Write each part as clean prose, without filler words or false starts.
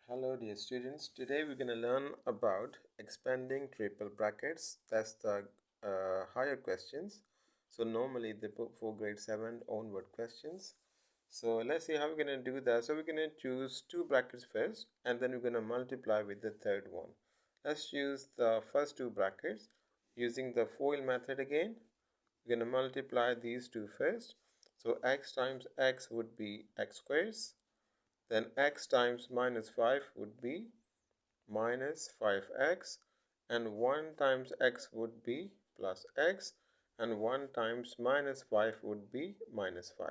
Hello dear students, today we're going to learn about expanding triple brackets. That's the higher questions. So normally they put for grade 7 onward questions. So let's see how we're going to do that. So we're going to choose two brackets first and then we're going to multiply with the third one. Let's use the first two brackets using the FOIL method again. We're going to multiply these two first. So x times x would be x squares. Then x times minus 5 would be minus 5x, and 1 times x would be plus x, and 1 times minus 5 would be minus 5.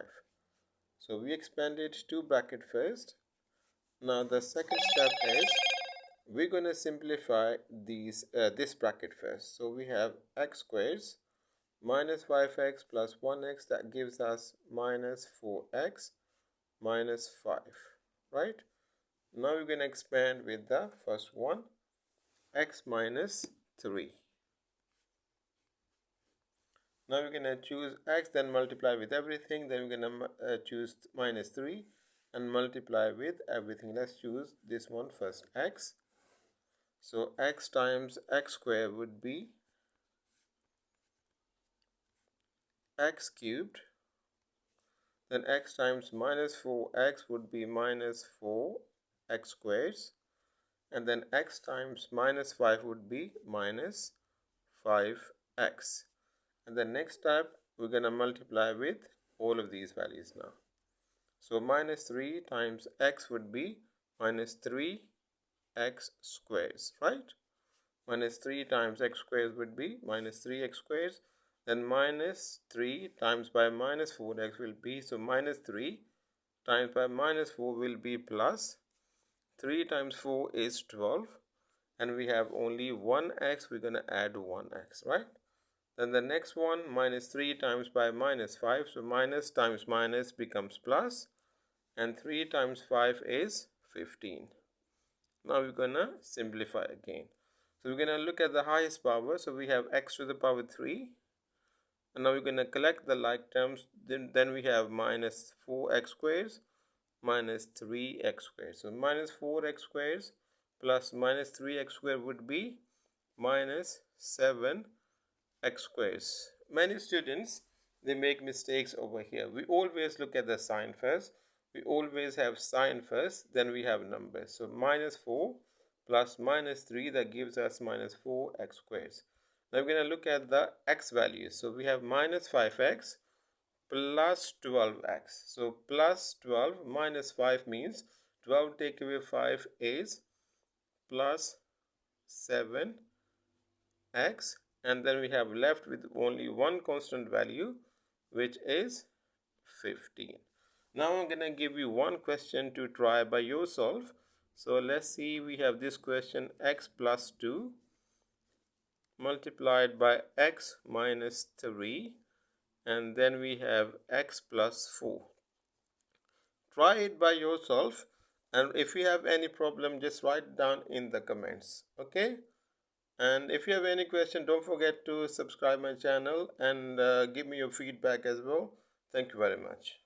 So we expanded two bracket first. Now the second step is we're going to simplify this bracket first. So we have x squares minus 5x plus 1x, that gives us minus 4x minus 5, right? Now we're going to expand with the first one, x minus 3. Now we're going to choose x, then multiply with everything. Then we're going to choose minus 3 and multiply with everything. Let's choose this one first, x. So x times x squared would be x cubed. Then x times minus 4x would be minus 4x squares. And then x times minus 5 would be minus 5x. And the next step, we're going to multiply with all of these values now. So minus 3 times x would be minus 3x squares, right? Minus 3 times x squares would be minus 3x squares. Then minus 3 times by minus 4x will be, so minus 3 times by minus 4 will be plus 3 times 4 is 12, and we have only 1x, we're going to add 1x, right? Then the next one, minus 3 times by minus 5, so minus times minus becomes plus, and 3 times 5 is 15. Now we're going to simplify again. So we're going to look at the highest power, so we have x to the power 3, and now we're going to collect the like terms. Then we have minus 4x squares minus 3x squared. So minus 4x squares plus minus 3x squared would be minus 7x squares. Many students, they make mistakes over here. We always look at the sign first. We always have sign first, then we have numbers. So minus 4 plus minus 3, that gives us minus 4x squares. Now we're going to look at the x values. So we have minus 5x plus 12x. So plus 12 minus 5 means 12 take away 5 is plus 7x, and then we have left with only one constant value, which is 15. Now I'm going to give you one question to try by yourself. So let's see, we have this question, x plus 2 multiplied by x minus 3, and then we have x plus 4. Try it by yourself, and if you have any problem, just write it down in the comments, okay? And if you have any question, don't forget to subscribe my channel and give me your feedback as well. Thank you very much.